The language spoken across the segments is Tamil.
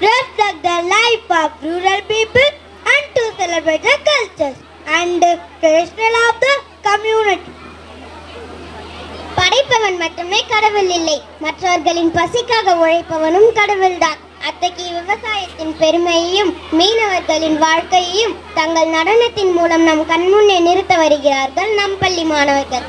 reflect the life of rural people and to celebrate the cultures and traditional of the community. படைப்பவன் மட்டுமே கடவுள் இல்லை, மற்றவர்களின் பசிக்காக உழைப்பவனும் கடவுள்தான். அத்தகைய விவசாயத்தின் பெருமையையும் மீனவர்களின் வாழ்க்கையையும் தங்கள் நடனத்தின் மூலம் நம் கண்முன்னே நிறுத்த வருகிறார்கள் நம் பள்ளி மாணவர்கள்.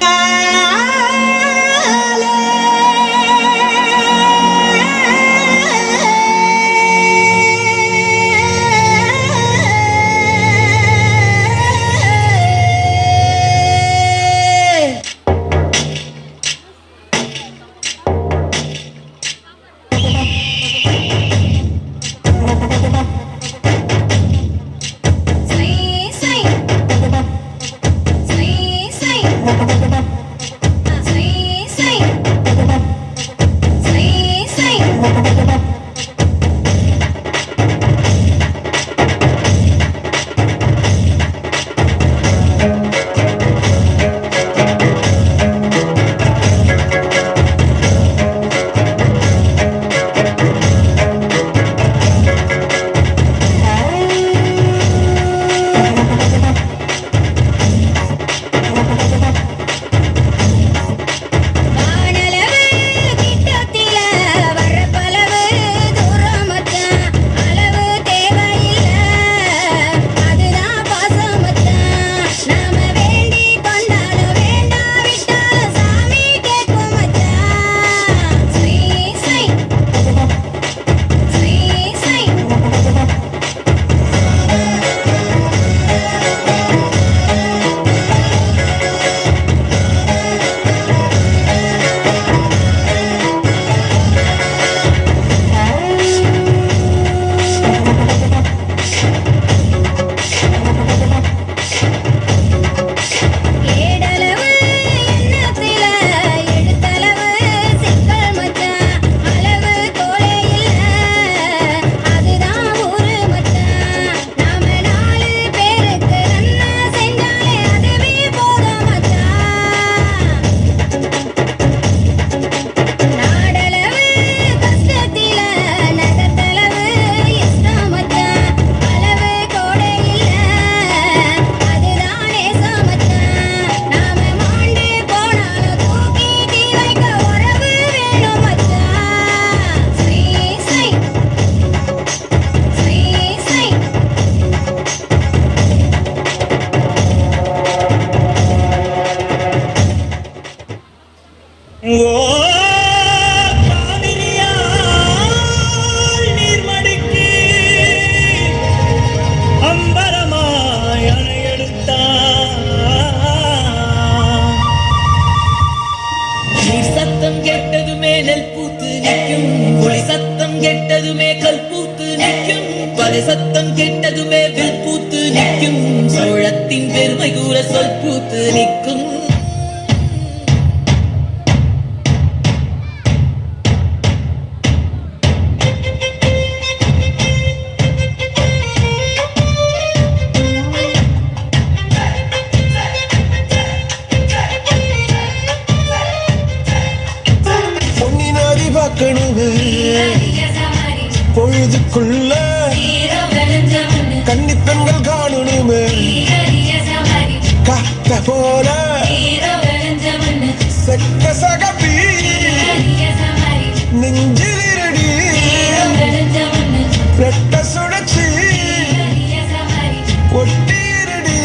சத்தம் கெட்டதுமே வில் பூத்து நிற்கும், சோழத்தின் பெருமை கூற சொல் பூத்து நிற்கும். பொழுதுக்குள்ள கன்னிப்பெண்கள் காணணுமே காத்த போல செக்க சகப்பி நெஞ்சிலிரடி ரெட்ட சுழச்சி ஒட்டிரடி.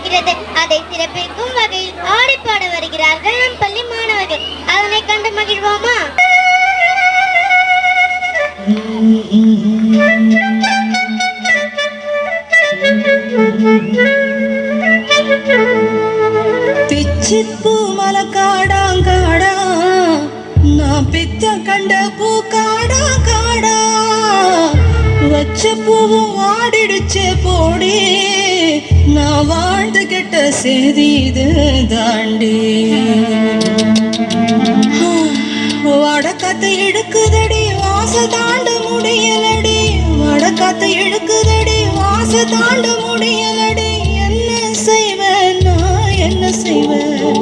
இருக்கிறது. அதை சிறப்பிக்கும் வகையில் ஆடிப்பாட வருகிறார்கள் நம் பள்ளி மாணவர்கள். அதனை கண்டு மகிழ்வோமா? பிச்சிப்பூ மலக்காடாங்காடா நான் பித்த கண்ட பூ காடா காடா வச்ச பூவும் ஆடிடுச்சே போடி நான் வாழ்ந்து கெட்ட செய்தி இது தாண்டி வடக்காத்து இழுக்குதடி வாச தாண்ட முடியலடி வடக்காத்து இழுக்குதடி வாச தாண்ட முடியலடி என்ன செய்வேன் நான் என்ன செய்வேன்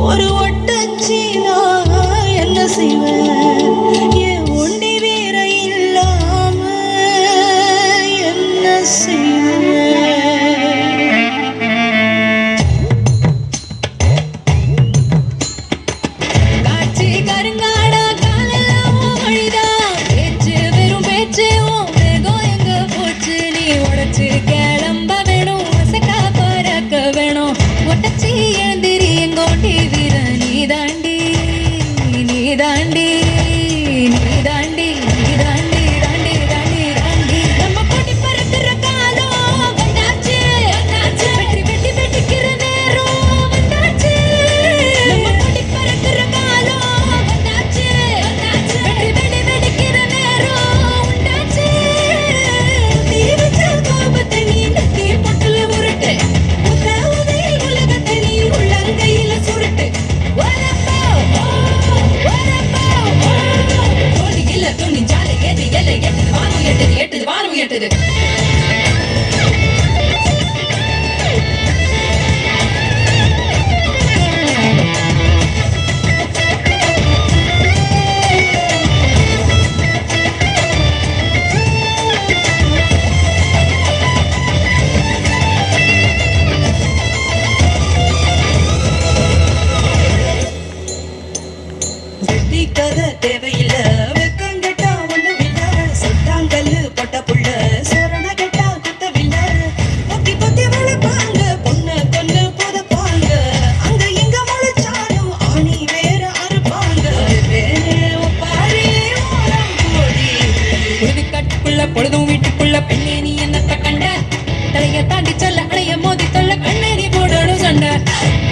ஒரு ஒட்டச்சி நான் என்ன செய்வேன் என் ஒண்டி வீர இல்லாம என்ன செய்வேன் காட்சி கருங்காடா காலெல்லாம் மொழிதா பேச்சு வெறும் பேச்சு வேகம் எங்க போச்சு நீ உடைச்சு கிளம்ப வேணும் வசக்கா பறக்க வேணும் ஒட்டச்சி எழுந்திரி எங்கோட்டி வீர நீ தாண்டி நீ தாண்டி நீ தாண்டி நீ தாண்டி தாண்டி தாண்டி தாண்டி நம்ம கொடி பறக்கிற காலம் வந்தாச்சு வந்தாச்சு வெற்றி வெட்டி வெட்டிக்கிற நேரம் வந்தாச்சு நம்ம கொடி பறக்கிற காலம் வந்தாச்சு வந்தாச்சு வெற்றி வெட்டி வெட்டிக்கிற நேரம் உண்டாச்சு தீ வச்ச கோபத்தை நீ நெத்தி பொட்டுல உருட்டு உதவி உலகத்தை நீ உள்ளங்கையில சுருட்டு வரப்போ தோழி இல்ல துணி ஜாலை எது எல்லை எட்டுது வானம் எட்டுது எட்டுது வானம் எட்டுது வெட்டி கதை தேவையில்ல வெக்கம் கெட்டா ஒண்ணும் இல்ல சொட்டாங்கல்லு பொட்ட புள்ள சொரண கெட்டா குத்தவில்ல பொத்தி பொத்தி வளர்ப்பாங்க பொண்ணு கொன்னு புதப்பாங்க அங்க எங்க முளைச்சாலும் ஆணி வேற அறுப்பாங்க பாரு ஓரம் போடி பொழுது காட்டுக்குள்ள பொழுதும் வீட்டுக்குள்ள பெண்ணே நீ என்னத்த கண்ட தலைய தாண்டி சொல்ல அடைய மோதி தொல்ல கண்ணே நீ போடணும் சண்டை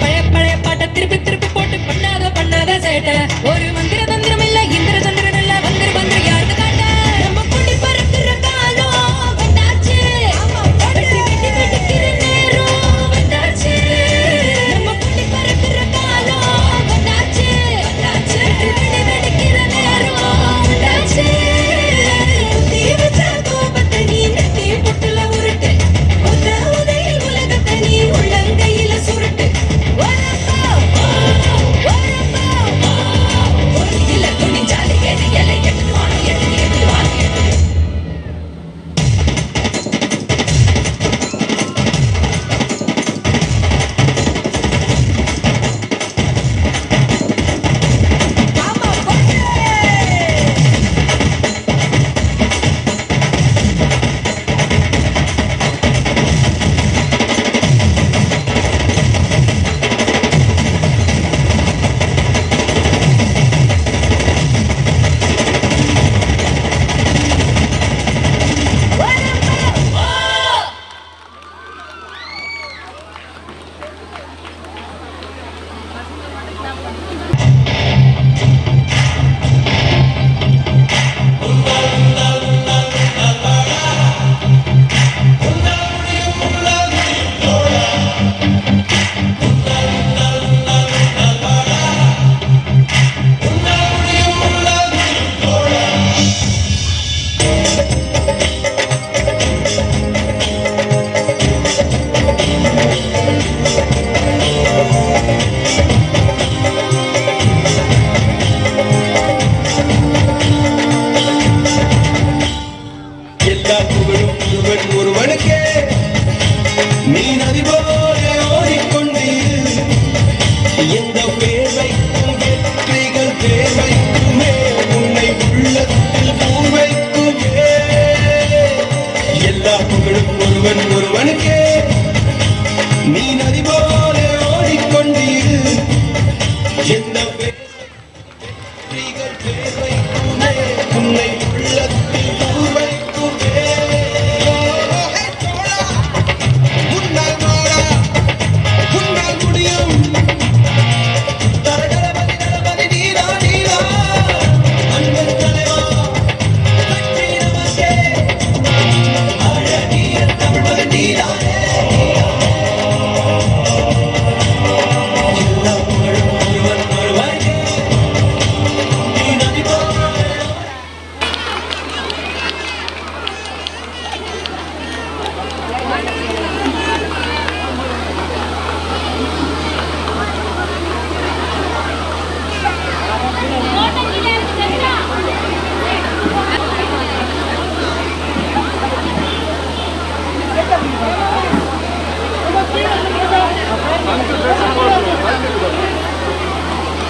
பழைய பழைய பாட்டை திருப்பி திருப்பி போட்டு பண்ணாத சேட்டை ஒரு மந்திர தந்திரம் இல்ல இந்திர சந்திரன் இல்ல வந்திரு வந்திரு யாருக்கு காட்ட நம்ம கொடி பறக்கிற காலம் வந்தாச்சு வெற்றி வெட்டி வெட்டிக்கிற நேரம் வந்தாச்சு நம்ம கொடி பறக்கிற காலம் வந்தாச்சு வந்தாச்சு வெற்றி வெட்டி வெட்டிக்கிற நேரம் வந்தாச்சு தீ வச்ச கோபத்தை நீ நெத்தி பொட்டுல உருட்டு உதவி உலகத்தை நீ உள்ளங்கையில சுருட்டு இல்ல துணி ஜாலி எது எல்லை எட்டுது வானம் எட்டுது எட்டுது வானம் எட்டுது நீ நதி போல ஓடிக்கொண்டீர் எந்த பேர்வைக்கும் வெற்றிகள் தேர்வைக்குமே உன்னை உள்ளத்தில் பூர்வைக்குமே எல்லா புகழும் ஒருவனுக்கே நீ நதி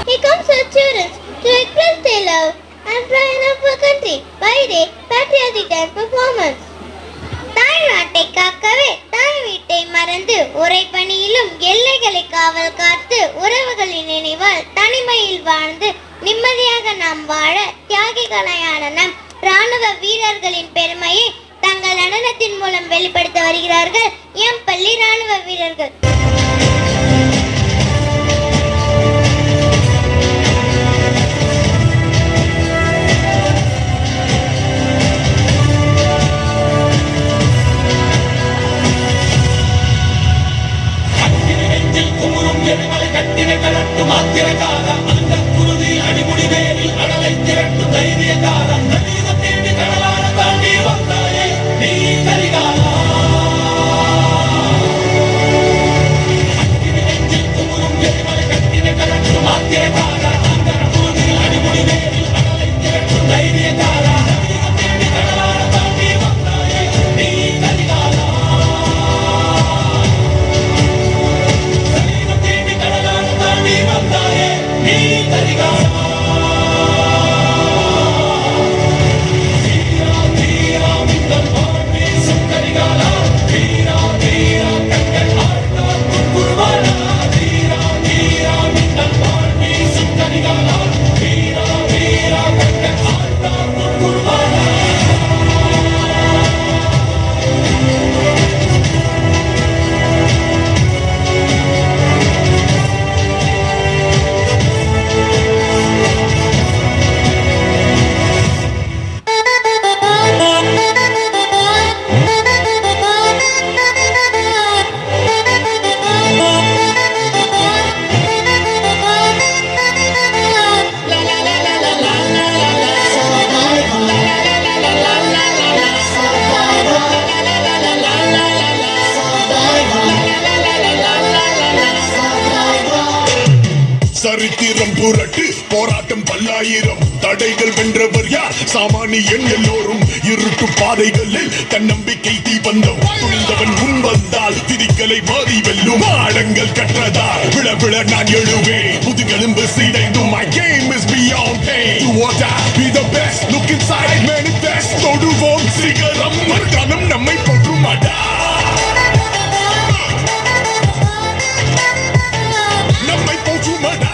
He comes as tourists to express their love and pride of our country by their patriotic dance performance. தாய் நாட்டை காக்கவே தாய் வீட்டை மறந்து உறைபனியிலும் எல்லைகளை காவல் காத்து உறவுகளின் நினைவால் தனிமையில் வாழ்ந்து நிம்மதியாக நாம் வாழ தியாகிகளான நம் ராணுவ வீரர்களின் பெருமையை தங்கள் நடனத்தின் மூலம் வெளிப்படுத்த வருகிறார்கள் எம் பள்ளி ராணுவ வீரர்கள். சரித்திரம் புரட்டு போராட்டம் பல்லாயிரம் தடைகள் வென்றவர் யார் சாமானியன் எல்லோரும் இருட்டு பாதைகளில் தன்னம்பிக்கை தீபந்தம் துணிந்தவன் முன் வந்தால் விதிகளை மாறி வெல்லும் ஆழங்கள் கற்றதால் விழ விழ நான் எழுவேன் முதுகெலும்பு சீடைந்தும் my game is beyond pain do or die be the best look inside manifest தொடுவோம் சிகரம் மறுகாலம் நம்மை போற்றுமாடா நம்மை போற்றுமாடா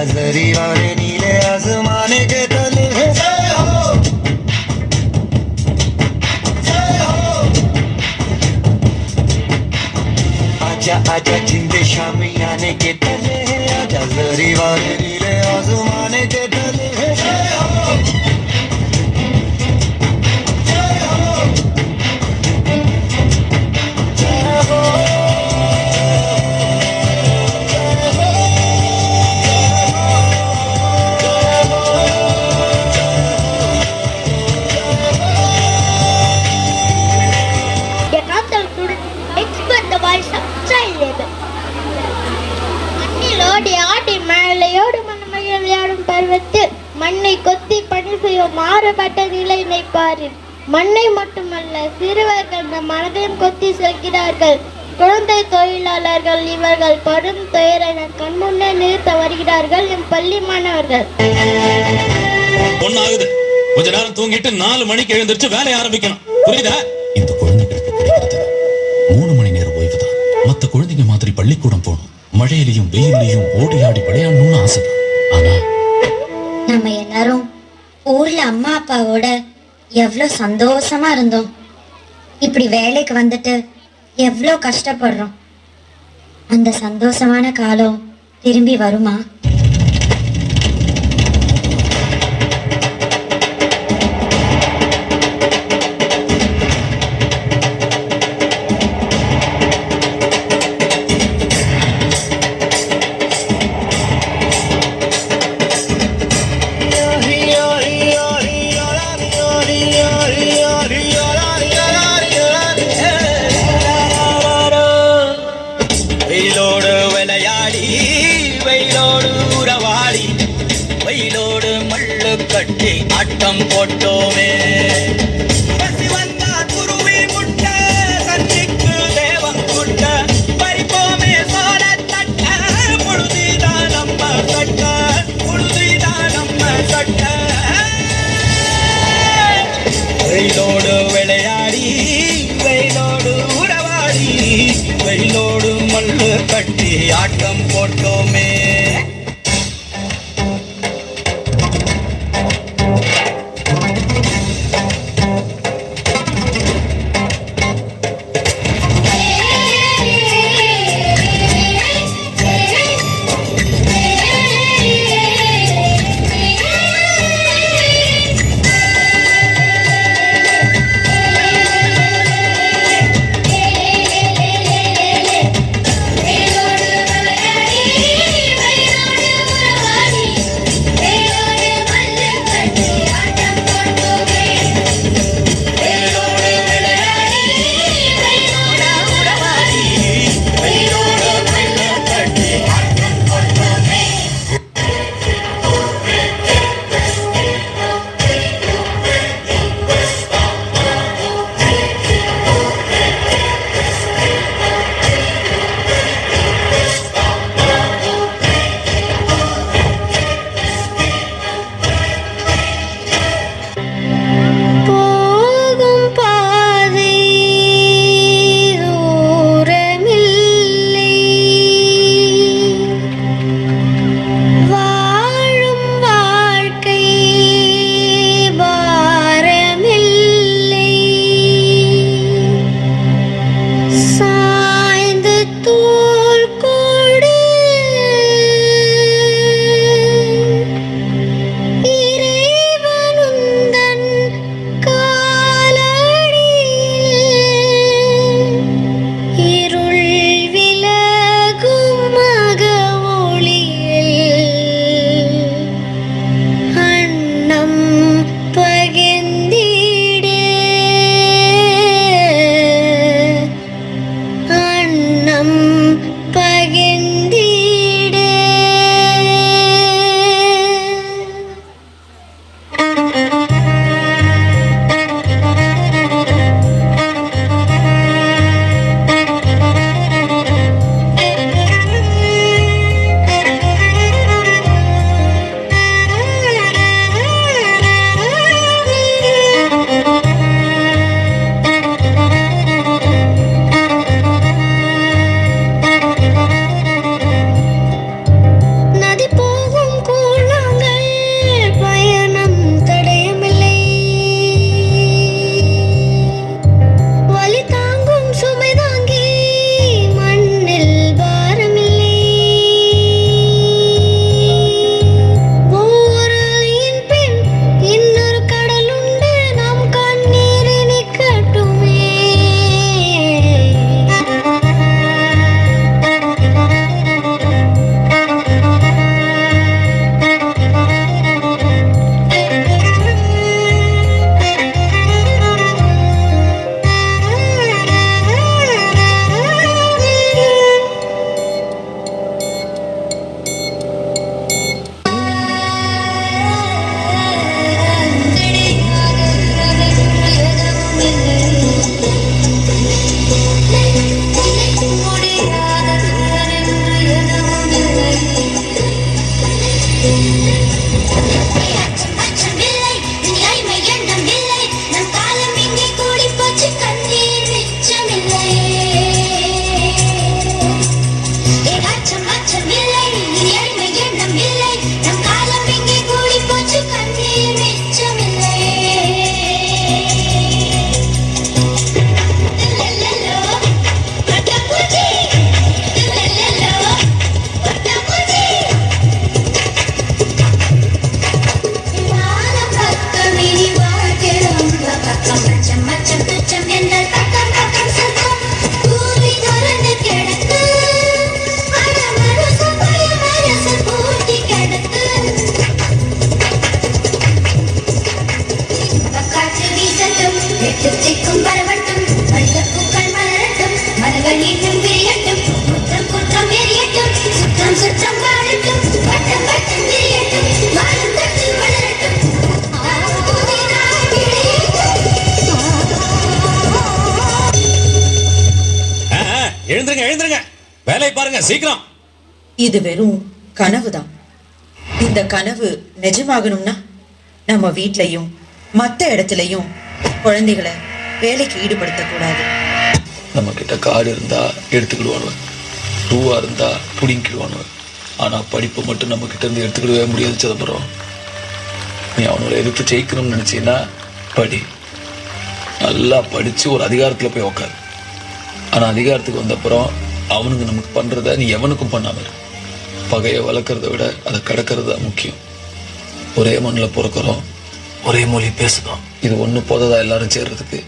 जरीवाने नीले आसमाने के तले आजा आजा जिंदे शामियाने के तले आजा दीवाने नीले आसमाने के तले The Northern students expert the voice of child labor. மண்ணிலோடி ஆடி மழையோடு மண்மகிழ விளையாடும் பருவத்தில் மண்ணை கொத்தி பணி செய்யும் மாறுபட்ட நிலை நினைப்பாரில் மண்ணை மட்டுமல்ல சிறுவர்கள் இந்த மனதையும் கொத்தி செல்கிறார்கள். குழந்தை தொழிலாளர்கள் இவர்கள் படும் துயரை நம் கண்முன்னே நிறுத்த வருகிறார்கள் எம் பள்ளி மாணவர்கள். ஒன்னாகுது, கொஞ்ச நேரம் தூங்கிட்டு 4 மணிக்கு எழுந்திருச்சு வேலையை ஆரம்பிக்கணும். புரியுதா? இந்த குழந்தைகளுக்கு கிடைக்கிறது 3 மணி நேரம் ஓய்வுதான். மத்த குழந்தைங்க மாதிரி பள்ளிக்கூடம் போகணும், மழையிலையும் வெயிலையும் ஓடி ஆடி விளையாடணும்னு ஆசைதான். ஆனா நம்ம எல்லாரும் ஊர்ல அம்மா அப்பாவோட எவ்வளவு சந்தோஷமா இருந்தோம். இப்படி வேலைக்கு வந்துட்டு எவ்வளோ கஷ்டப்படுறோம். அந்த சந்தோஷமான காலம் திரும்பி வருமா? வெயிலோடு விளையாடி வெயிலோடு உறவாடி வெயிலோடு மல்லு கட்டி ஆட்டம் போட்டோமே. பசி வந்தா குருவி முட்டை சந்திக்கு தேவம் குட்ட பறிப்போமே சோழ தட்ட புழுதிதான் நம்ம சட்ட புழுதிதான் நம்ம சட்ட. வெயிலோடு விளையாடி வெயிலோடு உறவாடி வெயிலோடு மல்லு கட்டி ஆட்டம் போட்டோமே. வெயிலோடு அச்சமில்லை, இனி அடிமை எண்ணம் இல்லை, நம் காலம் இங்கே கூடி போச்சு, கண்ணீர் மிச்சமில்லை. அச்சமில்லை, இனி அடிமை எண்ணம் இல்லை, நம் காலம் இங்கே கூடி போச்சு, கண்ணீர் மிச்சமில்லை. லல்லலோ, பட்டாம்பூச்சி, லல்லலோ, பட்டாம்பூச்சி. வானம் பக்கம் இனி வாழ்க்கை ரொம்ப பக்கம், மச்சம் மச்சம் துச்சம் என்றால் பக்கம் பக்கம் சுத்தம், பூமி திறந்து கிடக்கு, ஆனா மனசு பய மனசு பூட்டி கிடக்கு. காற்று வீசட்டும், எட்டு திக்கும் பரவட்டும், வண்ணப்பூக்கள் மலரட்டும், மலர்கள் இன்னும் விரியட்டும், குற்றம் குற்றம் எரியட்டும், சுற்றம் சுற்றம் வாழட்டும், வட்டம் வட்டம் விரியட்டும், வானம் தட்டு வளரட்டும். எழுந்துருங்க எழுந்துருங்க, வேலையை பாருங்க சீக்கிரம். இது வெறும் கனவுதான். இந்த கனவு நிஜமாகணும்னா நம்ம வீட்லயும் மத்த இடத்துலயும் குழந்தைகளை வேலைக்கு ஈடுபடுத்தக்கூடாது. நம்ம கிட்ட காடு இருந்தா எடுத்துக்கிடுவானுவ, ரூவா இருந்தா புடிங்கிடுவானுவ. ஆனா படிப்பு மட்டும் நம்ம கிட்ட இருந்து எடுத்துக்கிடவே முடியாது சிதம்பரம். நீ அவனோட எதிர்த்து ஜெயிக்கணும்னு நினைச்சீன்னா படி, நல்லா படிச்சு ஒரு அதிகாரத்துல போய் உக்காரு. ஆனா அதிகாரத்துக்கு வந்தப்புறம் அவனுக்கு நமக்கு பண்றத நீ எவனுக்கும் பண்ணாம இரு. பகையை வளர்க்கறத விட அதை கடக்கிறது தான் முக்கியம். ஒரே மண்ணில் பிறக்கிறோம், ஒரே மொழி பேசுகிறோம், இது ஒன்று போததா எல்லாரும் சேர்றதுக்கு?